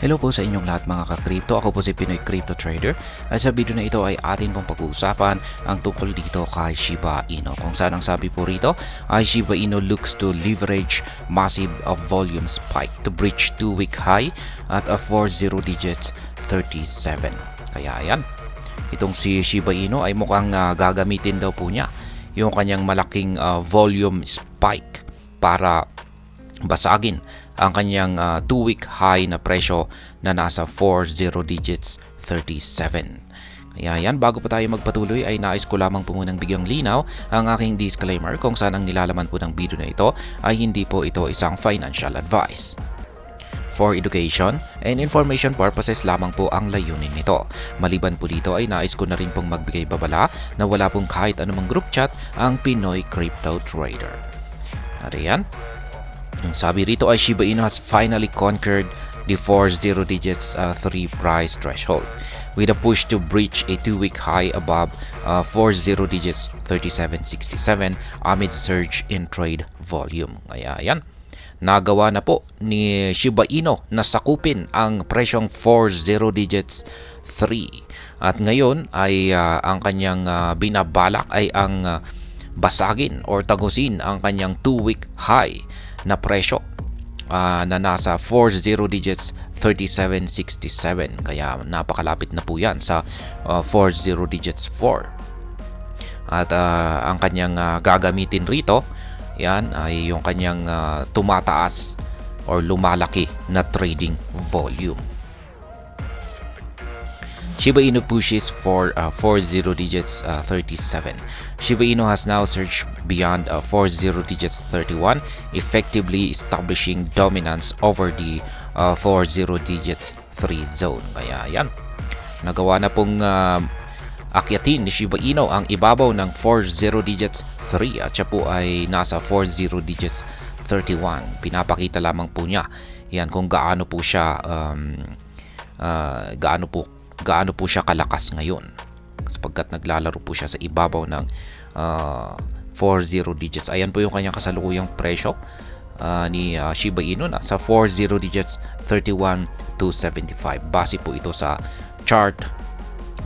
Hello po sa inyong lahat mga ka-crypto. Ako po si Pinoy Crypto Trader. At sa video na ito ay atin pong pag-uusapan ang tungkol dito kay Shiba Inu. Kung saan ang sabi po rito ay Shiba Inu looks to leverage massive volume spike to breach 2-week high at a 40 digits 37. Kaya yan, itong si Shiba Inu ay mukhang gagamitin daw po niya yung kanyang malaking volume spike para basagin ang kanyang 2-week high na presyo na nasa 40 digits 37. Kaya yan, bago pa tayo magpatuloy ay nais ko lamang po munang bigyang linaw ang aking disclaimer kung saan ang nilalaman po ng video na ito ay hindi po ito isang financial advice. For education and information purposes lamang po ang layunin nito. Maliban po dito ay nais ko na rin pong magbigay babala na wala pong kahit anumang group chat ang Pinoy Crypto Trader. At yan, ang sabi rito ay Shiba Inu has finally conquered the 40 digits 3 price threshold with a push to breach a 2-week high above 40 digits 3767 amid surge in trade volume. Kaya yan, nagawa na po ni Shiba Inu na sakupin ang presyong 40 digits 3. At ngayon ay ang kanyang binabalak ay ang basagin or tagusin ang kanyang 2-week high na presyo na nasa 40 digits 3767. Kaya napakalapit na po yan sa 40 digits 4. At ang kanyang gagamitin rito, yan ay yung kanyang tumataas or lumalaki na trading volume. Shiba Inu pushes for 40 digits 37. Shiba Inu has now surged beyond 40 digits 31, effectively establishing dominance over the 40 digits 3 zone. Kaya yan, nagawa na pong akyatin ni Shiba Inu ang ibabaw ng 40 digits 3 at siya po ay nasa 40 digits 31. Pinapakita lamang po niya yan kung gaano po siya gaano po siya kalakas ngayon sapagkat naglalaro po siya sa ibabaw ng 40 digits. Ayan po yung kanyang kasalukuyang presyo ni Shiba Inu na sa 40 digits 31,275. Base po ito sa chart.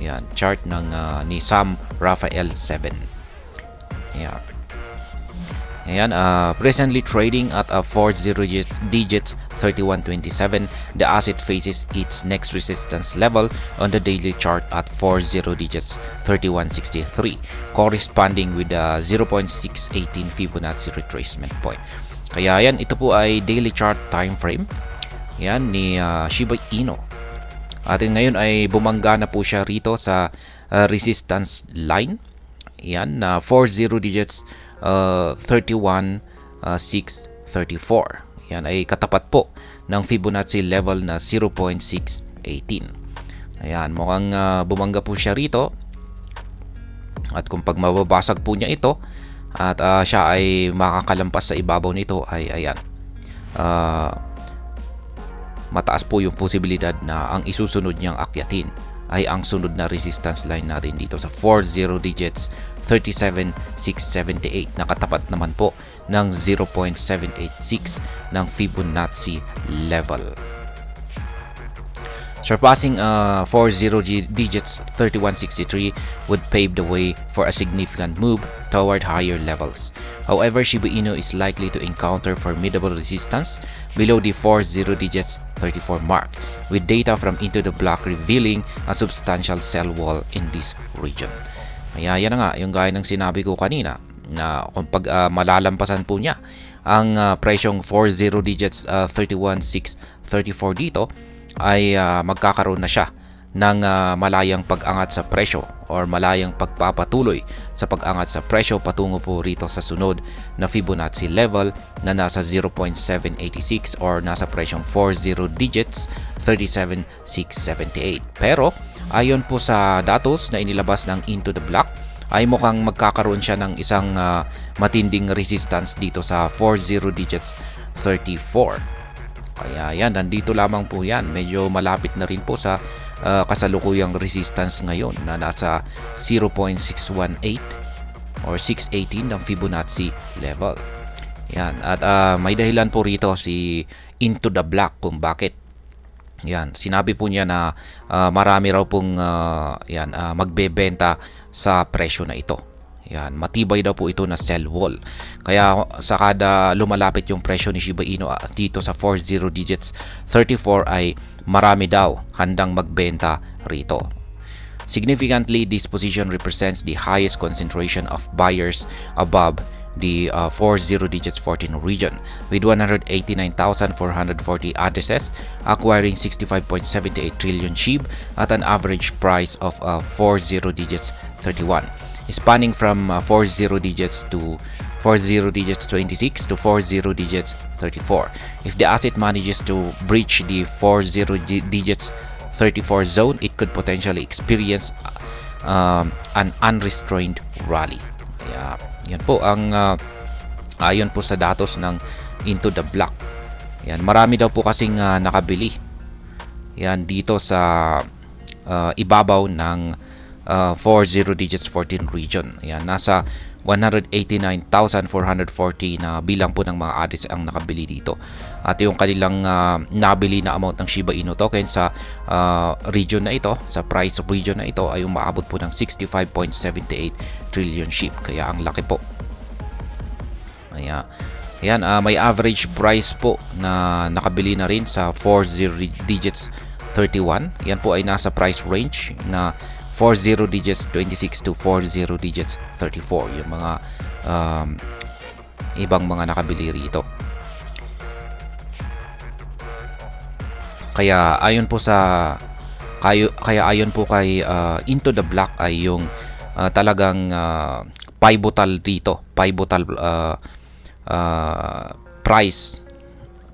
Yan, chart ng ni Sam Rafael 7. Yan. Ayan, presently trading at 40 digits 3127. The asset faces its next resistance level on the daily chart at 40 digits 3163, corresponding with the 0.618 Fibonacci retracement point. Kaya yan, ito po ay daily chart time frame yan ni Shiba Inu. At ngayon ay bumangga na po siya rito sa resistance line. Yan, 40 digits 31,634. Yan ay katapat po ng Fibonacci level na 0.618. Ayan, mukhang bumangga po siya rito. At kung pag mababasag po niya ito at siya ay makakalampas sa ibabaw nito ay ayan, mataas po yung posibilidad na ang isusunod niyang akyatin ay ang sunod na resistance line natin dito sa 40 digits 37,678, nakatapat naman po ng 0.786 ng Fibonacci level. Surpassing 40 digits 3163 would pave the way for a significant move toward higher levels. However, Shiba Inu is likely to encounter formidable resistance below the 40 digits 34 mark, with data from Into the Block revealing a substantial sell wall in this region. Kaya yan na nga, yung gaya ng sinabi ko kanina, na kung pag malalampasan po niya ang presyong 40 digits 31,634 dito, ay magkakaroon na siya ng malayang pag-angat sa presyo or malayang pagpapatuloy sa pag-angat sa presyo patungo po rito sa sunod na Fibonacci level na nasa 0.786 or nasa presyong 40 digits 37,678. Pero ayon po sa datos na inilabas ng Into the Block ay mukhang magkakaroon siya ng isang matinding resistance dito sa 40 digits 34. Kaya yan, nandito lamang po yan. Medyo malapit na rin po sa kasalukuyang resistance ngayon na nasa 0.618 or 618 ng Fibonacci level. Yan. At may dahilan po rito si Into the Block kung bakit Yan, sinabi po niya na marami raw pong magbebenta sa presyo na ito. Yan, matibay daw po ito na sell wall. Kaya sa kada lumalapit yung presyo ni Shiba Inu dito sa 40 digits 34 ay marami daw handang magbenta rito. Significantly, this position represents the highest concentration of buyers above the 40 digits 14 region, with 189,440 addresses acquiring 65.78 trillion SHIB at an average price of 40 digits 31, spanning from 40 digits to 40 digits 26 to 40 digits 34. If the asset manages to breach the 40 digits 34 zone, it could potentially experience an unrestrained rally. Kaya yan po ang ayon po sa datos ng Into the Block. Yan, marami daw po kasing nakabili. Yan dito sa ibabaw ng 40 digits 14 region. Yan, nasa 189,440 na bilang po ng mga address ang nakabili dito. At yung kanilang nabili na amount ng Shiba Inu token sa region na ito, sa price region na ito ay umaabot po ng 65.78 trillion SHIB. Kaya ang laki po. Ayan, may average price po na nakabili na rin sa 40 digits 31. Yan po ay nasa price range na 40 digits 26 to 40 digits 34. Yung mga ibang mga nakabili rito. Kaya ayon po ayon po kay Into the Block ay yung talagang pivotal dito, pivotal price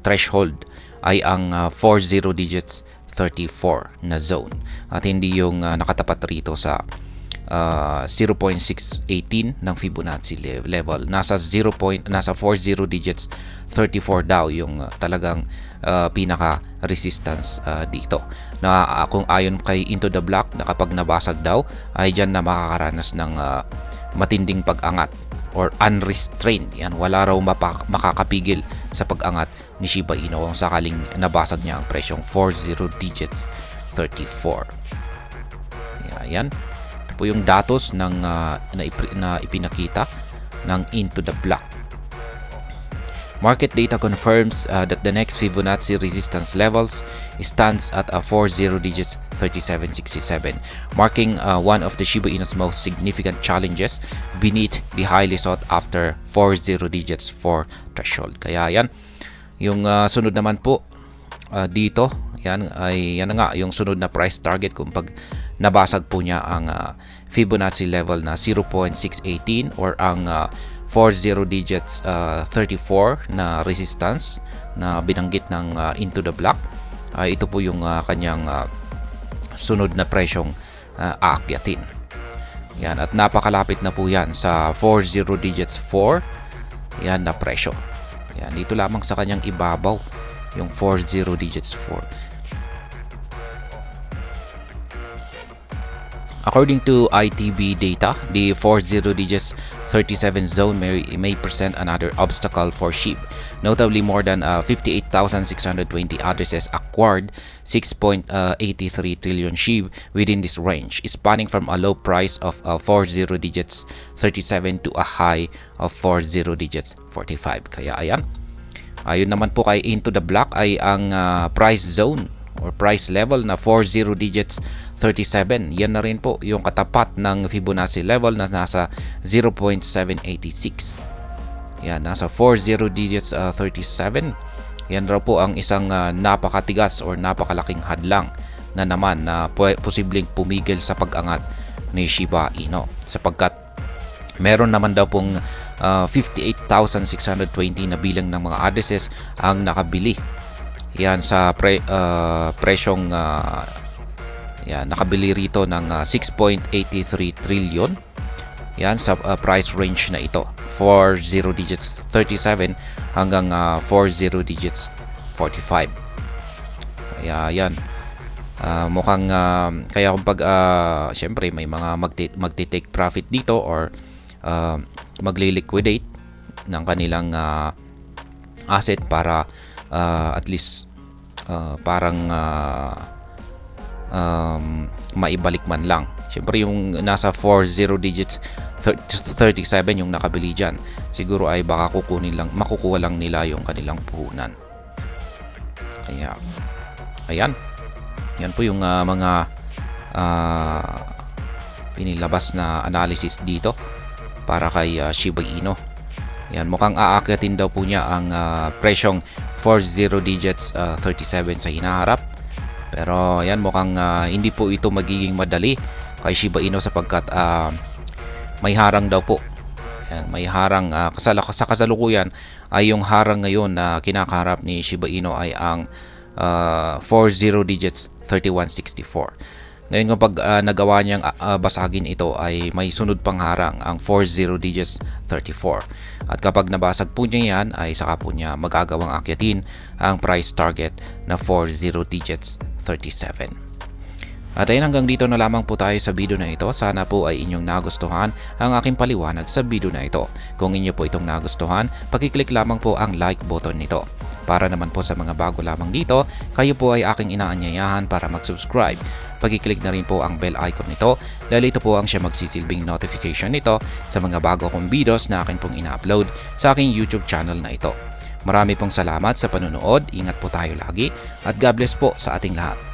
threshold ay ang 40 digits 34 na zone at hindi yung nakatapat rito sa 0.618 ng Fibonacci level. Nasa 40 digits 34 daw yung talagang pinaka resistance dito. Na kung ayon kay Into the Block na kapag nabasag daw ay diyan na makakaranas ng matinding pag-angat or unrestrained. Yan, wala raw makakapigil sa pag-angat ni Shiba Inu kung sakaling nabasag niya ang presyong 40 digits 34. Yan. Ito po yung datos ng na ipinakita ng Into the Block. Market data confirms that the next Fibonacci resistance levels stands at 40 digits 3767, marking one of the Shiba Inu's most significant challenges beneath the highly sought after 40 digits 4 threshold. Kaya yan, yung sunod naman po dito, yan na nga yung sunod na price target kung pag nabasag po niya ang Fibonacci level na 0.618 or ang 40 digits 34 na resistance na binanggit ng Into the Block. Ito po yung kanyang sunod na presyong aakyatin. Yan, at napakalapit na po yan sa 40 digits 4 yan na presyo. Yan, dito lamang sa kanyang ibabaw yung 40 digits 4. According to ITB data, the 40 digits 37 zone may present another obstacle for SHIB. Notably, more than 58,620 addresses acquired 6.83 trillion SHIB within this range, spanning from a low price of 40 digits 37 to a high of 40 digits 45. Kaya ayan, ayon naman po kay Into the Block ay ang price zone or price level na 40 digits 37. Yan na rin po yung katapat ng Fibonacci level na nasa 0.786. Yan, nasa 40 digits 37. Yan raw po ang isang napakatigas or napakalaking hadlang na naman na posibleng pumigil sa pag-angat ni Shiba Inu, sapagkat meron naman daw pong 58,620 na bilang ng mga addresses ang nakabili. Yan sa presyong yan, nakabili rito ng 6.83 trillion. Yan sa price range na ito, 40 digits 37 hanggang 40 digits 45. Kaya yan, mukhang kaya kung pag syempre may mga magti-take profit dito or magli-liquidate ng kanilang asset para at least parang maibalik man lang. Siyempre yung nasa 40 digits 37 yung nakabili dyan, siguro ay baka makukuha lang nila yung kanilang puhunan. Kaya ayan, yan po yung mga pinilabas na analysis dito para kay Shiba Inu. Yan, mukhang aakyatin daw po niya ang presyong 40 digits 37 sa hinaharap. Pero yan, mukhang hindi po ito magiging madali kay Shiba Inu sapagkat may harang daw po. Yan, may harang sa kasalukuyan ay yung harang ngayon na kinakaharap ni Shiba Inu ay ang 40 digits 3164. Ngayon kapag nagawa niyang basagin ito ay may sunod pang harang ang 40 digits 34. At kapag nabasag po niya yan ay saka po niya magagawang akyatin ang price target na 40 digits 37. At ayun, hanggang dito na lamang po tayo sa video na ito. Sana po ay inyong nagustuhan ang aking paliwanag sa video na ito. Kung inyo po itong nagustuhan, pakiclick lamang po ang like button nito. Para naman po sa mga bago lamang dito, kayo po ay aking inaanyayahan para mag-subscribe. Pakiclick na rin po ang bell icon nito dahil ito po ang siya magsisilbing notification nito sa mga bago kong videos na akin pong ina-upload sa aking YouTube channel na ito. Marami pong salamat sa panonood, ingat po tayo lagi at God bless po sa ating lahat.